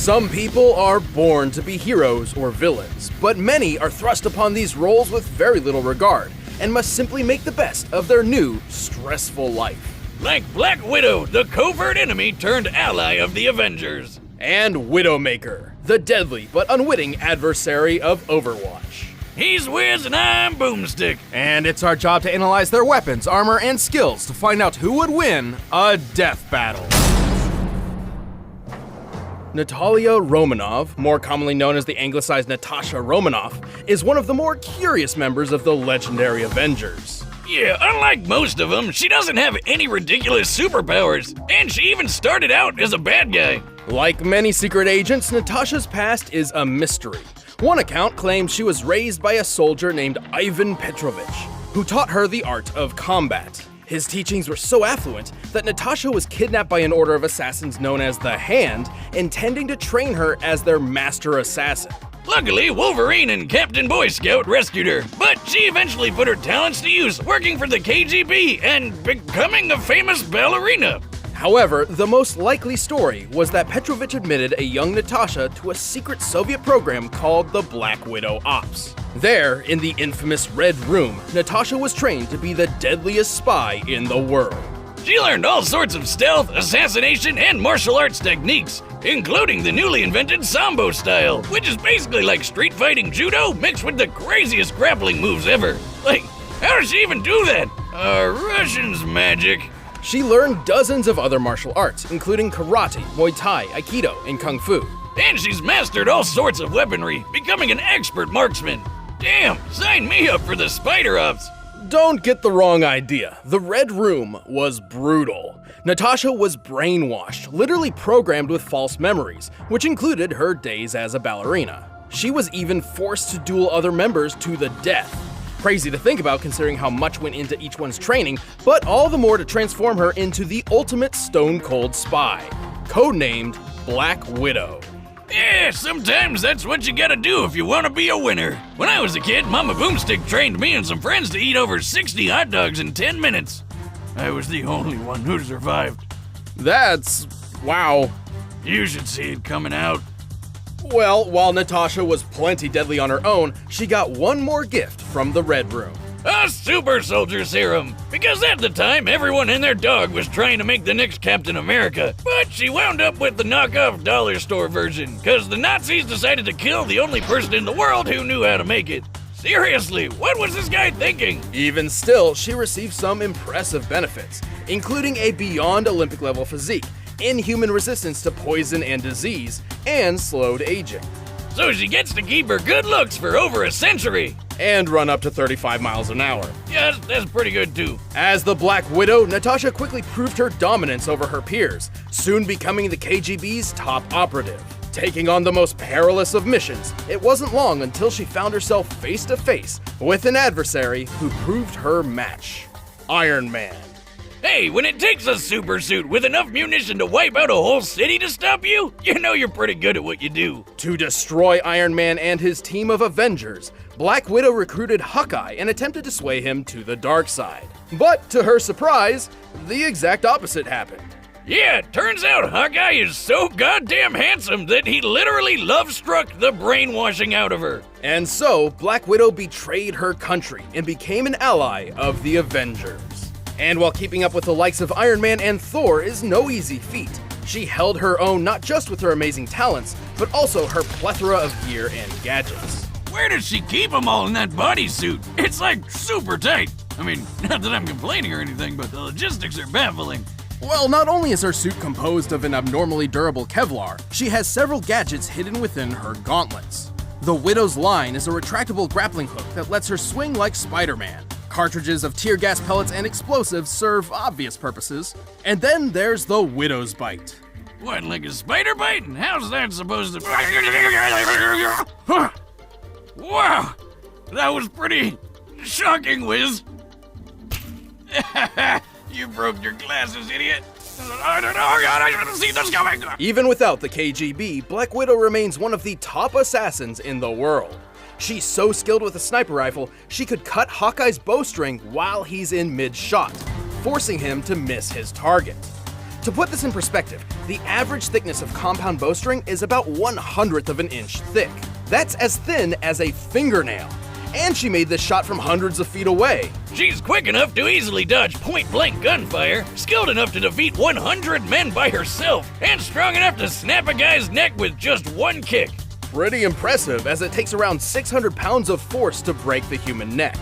Some people are born to be heroes or villains, but many are thrust upon these roles with very little regard and must simply make the best of their new, stressful life. Like Black Widow, the covert enemy turned ally of the Avengers. And Widowmaker, the deadly but unwitting adversary of Overwatch. He's Wiz and I'm Boomstick. And it's our job to analyze their weapons, armor, and skills to find out who would win a death battle. Natalia Romanov, more commonly known as the anglicized Natasha Romanoff, is one of the more curious members of the legendary Avengers. Yeah, unlike most of them, she doesn't have any ridiculous superpowers, and she even started out as a bad guy. Like many secret agents, Natasha's past is a mystery. One account claims she was raised by a soldier named Ivan Petrovich, who taught her the art of combat. His teachings were so affluent that Natasha was kidnapped by an order of assassins known as the Hand, intending to train her as their master assassin. Luckily, Wolverine and Captain Boy Scout rescued her, but she eventually put her talents to use, working for the KGB and becoming a famous ballerina. However, the most likely story was that Petrovich admitted a young Natasha to a secret Soviet program called the Black Widow Ops. There, in the infamous Red Room, Natasha was trained to be the deadliest spy in the world. She learned all sorts of stealth, assassination, and martial arts techniques, including the newly invented Sambo style, which is basically like street fighting judo mixed with the craziest grappling moves ever. Like, how does she even do that? Russian's magic. She learned dozens of other martial arts, including karate, Muay Thai, Aikido, and Kung Fu. And she's mastered all sorts of weaponry, becoming an expert marksman. Damn, sign me up for the Spider Ops. Don't get the wrong idea. The Red Room was brutal. Natasha was brainwashed, literally programmed with false memories, which included her days as a ballerina. She was even forced to duel other members to the death. Crazy to think about considering how much went into each one's training, but all the more to transform her into the ultimate stone-cold spy, codenamed Black Widow. Yeah, sometimes that's what you gotta do if you wanna be a winner. When I was a kid, Mama Boomstick trained me and some friends to eat over 60 hot dogs in 10 minutes. I was the only one who survived. That's... wow. You should see it coming out. Well, while Natasha was plenty deadly on her own, she got one more gift from the Red Room. A super soldier serum, because at the time everyone and their dog was trying to make the next Captain America, but she wound up with the knockoff dollar store version, because the Nazis decided to kill the only person in the world who knew how to make it. Seriously, what was this guy thinking? Even still, she received some impressive benefits, including a beyond Olympic level physique, inhuman resistance to poison and disease, and slowed aging. So she gets to keep her good looks for over a century. And run up to 35 miles an hour. Yeah, that's pretty good too. As the Black Widow, Natasha quickly proved her dominance over her peers, soon becoming the KGB's top operative. Taking on the most perilous of missions, it wasn't long until she found herself face to face with an adversary who proved her match, Iron Man. Hey, when it takes a super suit with enough munition to wipe out a whole city to stop you, you know you're pretty good at what you do. To destroy Iron Man and his team of Avengers, Black Widow recruited Hawkeye and attempted to sway him to the dark side. But to her surprise, the exact opposite happened. Yeah, it turns out Hawkeye is so goddamn handsome that he literally love-struck the brainwashing out of her. And so, Black Widow betrayed her country and became an ally of the Avengers. And while keeping up with the likes of Iron Man and Thor is no easy feat, she held her own not just with her amazing talents, but also her plethora of gear and gadgets. Where does she keep them all in that bodysuit? It's like super tight. I mean, not that I'm complaining or anything, but the logistics are baffling. Well, not only is her suit composed of an abnormally durable Kevlar, she has several gadgets hidden within her gauntlets. The Widow's line is a retractable grappling hook that lets her swing like Spider-Man. Cartridges of tear gas pellets and explosives serve obvious purposes. And then there's the Widow's Bite. What, like a spider bite? And how's that supposed to... Wow, that was pretty shocking, Wiz. You broke your glasses, idiot. I should have seen this coming. Even without the KGB, Black Widow remains one of the top assassins in the world. She's so skilled with a sniper rifle, she could cut Hawkeye's bowstring while he's in mid-shot, forcing him to miss his target. To put this in perspective, the average thickness of compound bowstring is about 1/100th of an inch thick. That's as thin as a fingernail. And she made this shot from hundreds of feet away. She's quick enough to easily dodge point-blank gunfire, skilled enough to defeat 100 men by herself, and strong enough to snap a guy's neck with just one kick. Pretty impressive, as it takes around 600 pounds of force to break the human neck.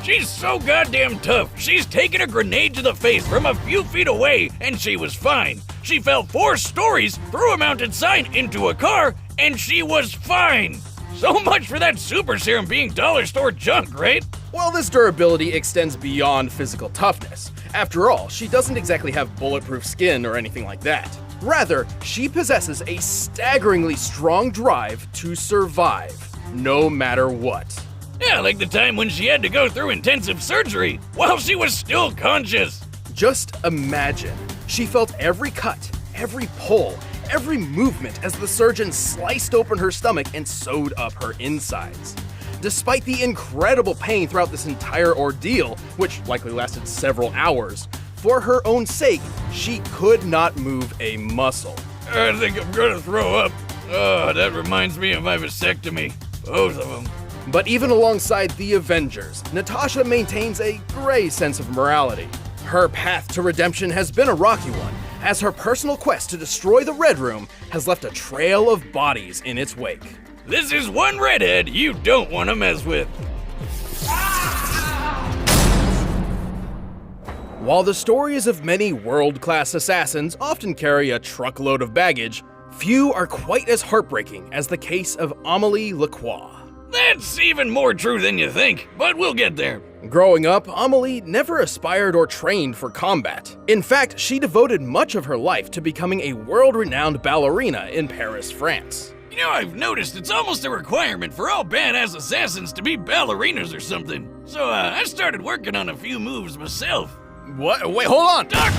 She's so goddamn tough, she's taken a grenade to the face from a few feet away, and she was fine. She fell 4 stories, through a mounted sign into a car, and she was fine. So much for that super serum being dollar store junk, right? Well, this durability extends beyond physical toughness. After all, she doesn't exactly have bulletproof skin or anything like that. Rather, she possesses a staggeringly strong drive to survive, no matter what. Yeah, like the time when she had to go through intensive surgery while she was still conscious. Just imagine. She felt every cut, every pull, every movement as the surgeon sliced open her stomach and sewed up her insides. Despite the incredible pain throughout this entire ordeal, which likely lasted several hours, for her own sake, she could not move a muscle. I think I'm gonna throw up. Oh, that reminds me of my vasectomy. Both of them. But even alongside the Avengers, Natasha maintains a gray sense of morality. Her path to redemption has been a rocky one, as her personal quest to destroy the Red Room has left a trail of bodies in its wake. This is one redhead you don't want to mess with. While the stories of many world-class assassins often carry a truckload of baggage, few are quite as heartbreaking as the case of Amélie Lacroix. That's even more true than you think, but we'll get there. Growing up, Amélie never aspired or trained for combat. In fact, she devoted much of her life to becoming a world-renowned ballerina in Paris, France. You know, I've noticed it's almost a requirement for all badass assassins to be ballerinas or something. So I started working on a few moves myself. What? Wait, hold on! Doc!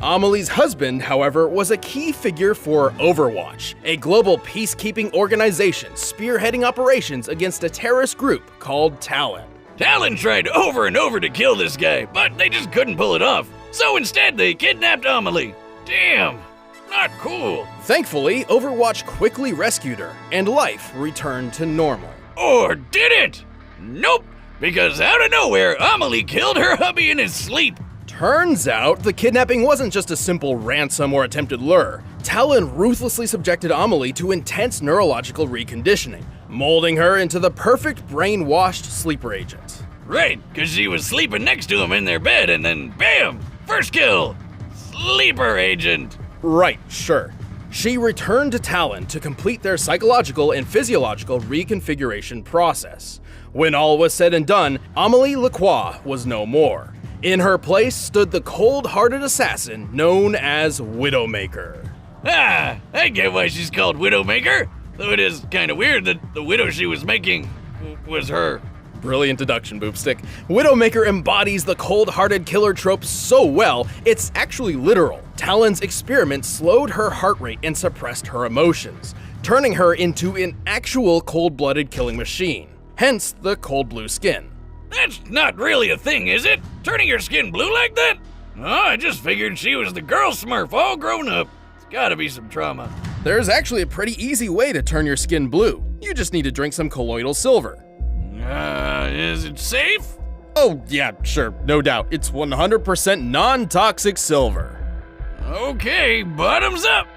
Amelie's husband, however, was a key figure for Overwatch, a global peacekeeping organization spearheading operations against a terrorist group called Talon. Talon tried over and over to kill this guy, but they just couldn't pull it off. So instead, they kidnapped Amélie. Damn, not cool. Thankfully, Overwatch quickly rescued her, and life returned to normal. Or did it? Nope, because out of nowhere, Amélie killed her hubby in his sleep. Turns out, the kidnapping wasn't just a simple ransom or attempted lure. Talon ruthlessly subjected Amélie to intense neurological reconditioning, molding her into the perfect brainwashed sleeper agent. Right, because she was sleeping next to him in their bed, and then bam! First kill! Sleeper agent! Right, sure. She returned to Talon to complete their psychological and physiological reconfiguration process. When all was said and done, Amélie Lacroix was no more. In her place stood the cold-hearted assassin known as Widowmaker. Ah, I get why she's called Widowmaker, though it is kind of weird that the widow she was making was her. Brilliant deduction, Boopstick. Widowmaker embodies the cold-hearted killer trope so well, it's actually literal. Talon's experiment slowed her heart rate and suppressed her emotions, turning her into an actual cold-blooded killing machine. Hence the cold blue skin. That's not really a thing, is it? Turning your skin blue like that? Oh, I just figured she was the girl Smurf all grown up. It's gotta be some trauma. There's actually a pretty easy way to turn your skin blue. You just need to drink some colloidal silver. Is it safe? Oh, yeah, sure, no doubt. It's 100% non-toxic silver. Okay, bottoms up.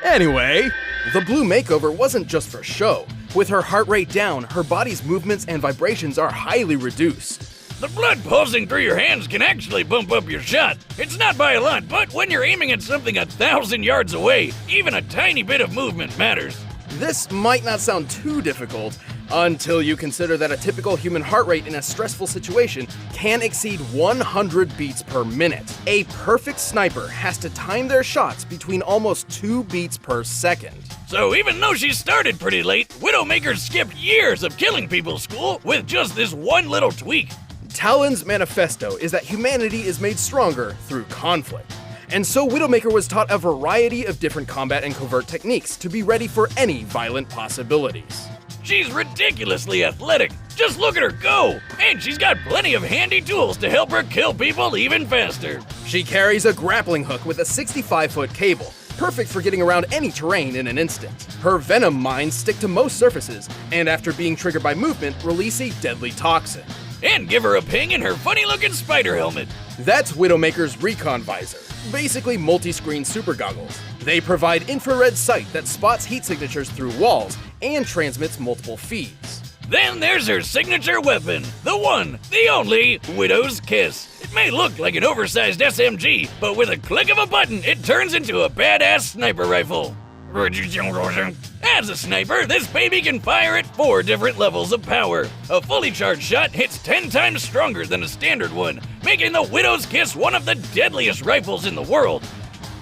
Anyway, the blue makeover wasn't just for show. With her heart rate down, her body's movements and vibrations are highly reduced. The blood pulsing through your hands can actually bump up your shot. It's not by a lot, but when you're aiming at something 1,000 yards away, even a tiny bit of movement matters. This might not sound too difficult until you consider that a typical human heart rate in a stressful situation can exceed 100 beats per minute. A perfect sniper has to time their shots between almost 2 beats per second. So even though she started pretty late, Widowmaker skipped years of killing people school with just this one little tweak. Talon's manifesto is that humanity is made stronger through conflict. And so Widowmaker was taught a variety of different combat and covert techniques to be ready for any violent possibilities. She's ridiculously athletic. Just look at her go! And she's got plenty of handy tools to help her kill people even faster. She carries a grappling hook with a 65-foot cable, perfect for getting around any terrain in an instant. Her venom mines stick to most surfaces, and after being triggered by movement, release a deadly toxin. And give her a ping in her funny-looking spider helmet. That's Widowmaker's Recon Visor, basically multi-screen super goggles. They provide infrared sight that spots heat signatures through walls and transmits multiple feeds. Then there's her signature weapon, the one, the only, Widow's Kiss. It may look like an oversized SMG, but with a click of a button, it turns into a badass sniper rifle. As a sniper, this baby can fire at 4 different levels of power. A fully charged shot hits 10 times stronger than a standard one, making the Widow's Kiss one of the deadliest rifles in the world.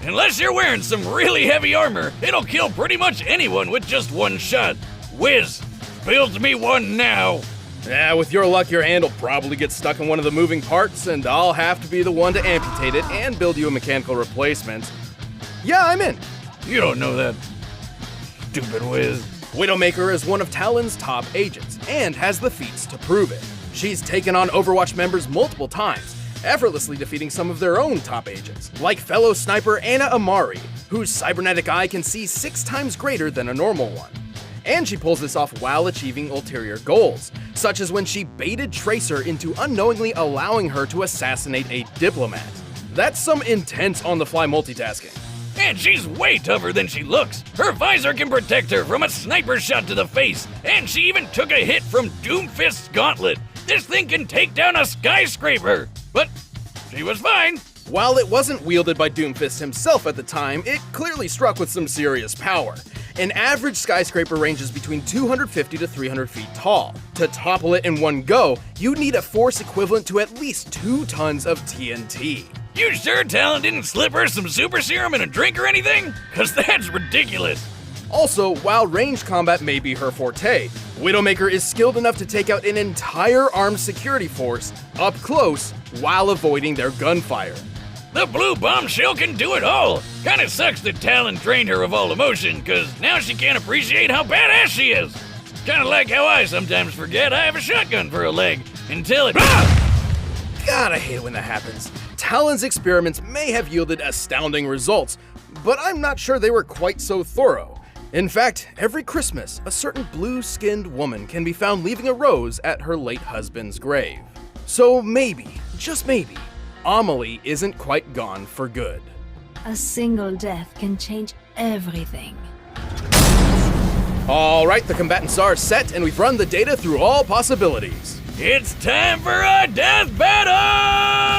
Unless you're wearing some really heavy armor, it'll kill pretty much anyone with just one shot. Whiz, build me one now. Yeah, with your luck, your hand will probably get stuck in one of the moving parts, and I'll have to be the one to amputate it and build you a mechanical replacement. Yeah, I'm in. You don't know that, stupid Wiz. Widowmaker is one of Talon's top agents, and has the feats to prove it. She's taken on Overwatch members multiple times, effortlessly defeating some of their own top agents, like fellow sniper Ana Amari, whose cybernetic eye can see 6 times greater than a normal one. And she pulls this off while achieving ulterior goals, such as when she baited Tracer into unknowingly allowing her to assassinate a diplomat. That's some intense on-the-fly multitasking. And she's way tougher than she looks. Her visor can protect her from a sniper shot to the face, and she even took a hit from Doomfist's gauntlet. This thing can take down a skyscraper. But she was fine. While it wasn't wielded by Doomfist himself at the time, it clearly struck with some serious power. An average skyscraper ranges between 250 to 300 feet tall. To topple it in one go, you'd need a force equivalent to at least 2 tons of TNT. You sure Talon didn't slip her some super serum in a drink or anything? Cause that's ridiculous. Also, while ranged combat may be her forte, Widowmaker is skilled enough to take out an entire armed security force up close while avoiding their gunfire. The blue bombshell can do it all. Kinda sucks that Talon drained her of all emotion, cause now she can't appreciate how badass she is. Kinda like how I sometimes forget I have a shotgun for a leg, until it— God, I hate it when that happens. Talon's experiments may have yielded astounding results, but I'm not sure they were quite so thorough. In fact, every Christmas, a certain blue-skinned woman can be found leaving a rose at her late husband's grave. So maybe, just maybe, Amelie isn't quite gone for good. A single death can change everything. Alright, the combatants are set, and we've run the data through all possibilities. It's time for a death battle!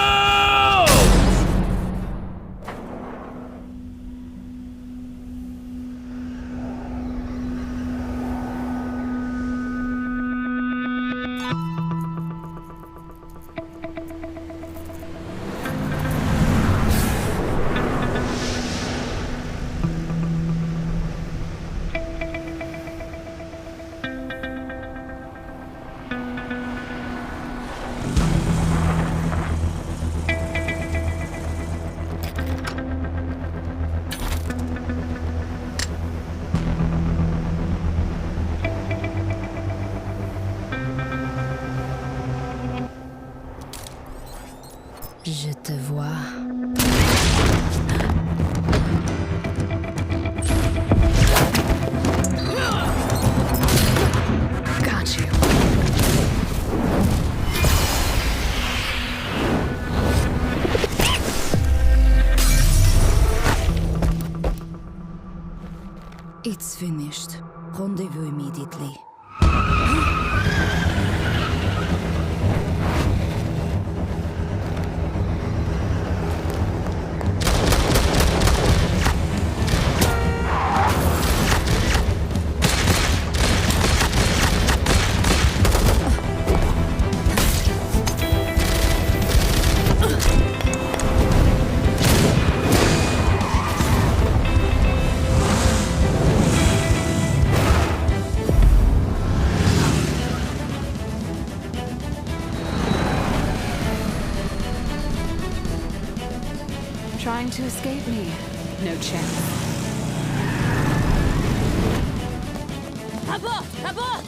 Je te vois. Got you. It's finished. Rendezvous immediately. Trying to escape me? No chance. Abort! Abort!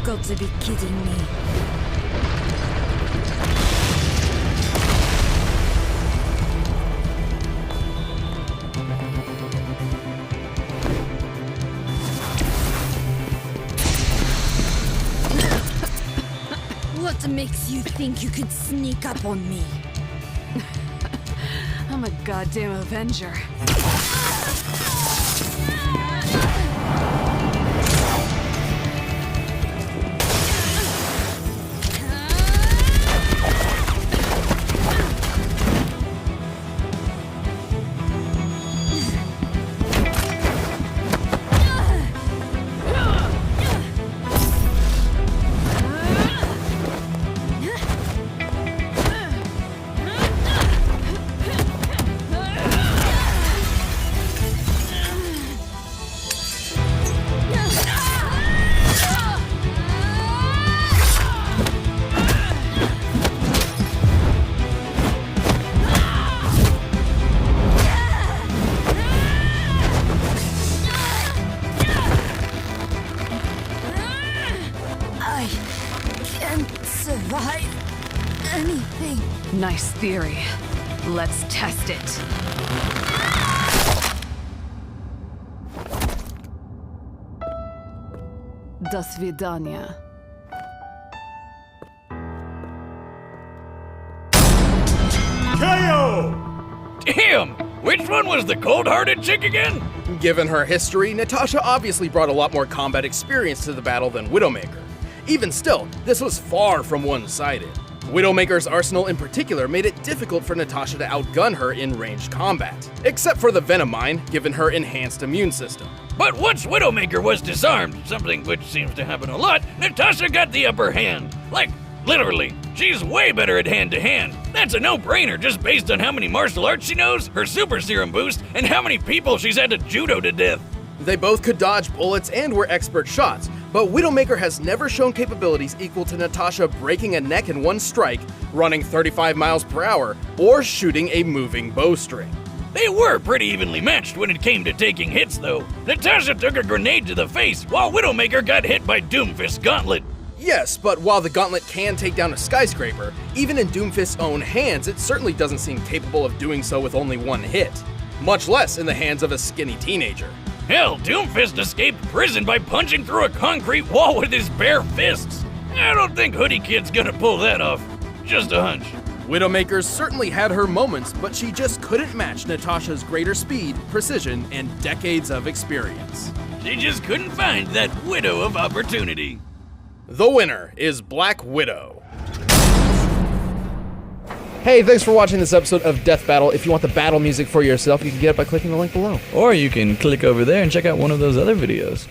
got to be kidding me. What makes you think you could sneak up on me? I'm a goddamn Avenger. I can't survive anything. Nice theory. Let's test it. До свидания. Damn! Which one was the cold-hearted chick again? Given her history, Natasha obviously brought a lot more combat experience to the battle than Widowmaker. Even still, this was far from one-sided. Widowmaker's arsenal in particular made it difficult for Natasha to outgun her in ranged combat, except for the Venom Mine, given her enhanced immune system. But once Widowmaker was disarmed, something which seems to happen a lot, Natasha got the upper hand. Like, literally. She's way better at hand-to-hand. That's a no-brainer just based on how many martial arts she knows, her super serum boost, and how many people she's had to judo to death. They both could dodge bullets and were expert shots, but Widowmaker has never shown capabilities equal to Natasha breaking a neck in one strike, running 35 miles per hour, or shooting a moving bowstring. They were pretty evenly matched when it came to taking hits, though. Natasha took a grenade to the face, while Widowmaker got hit by Doomfist's gauntlet. Yes, but while the gauntlet can take down a skyscraper, even in Doomfist's own hands, it certainly doesn't seem capable of doing so with only one hit. Much less in the hands of a skinny teenager. Hell, Doomfist escaped prison by punching through a concrete wall with his bare fists. I don't think Hoodie Kid's gonna pull that off. Just a hunch. Widowmaker certainly had her moments, but she just couldn't match Natasha's greater speed, precision, and decades of experience. She just couldn't find that widow of opportunity. The winner is Black Widow. Hey, thanks for watching this episode of Death Battle. If you want the battle music for yourself, you can get it by clicking the link below. Or you can click over there and check out one of those other videos.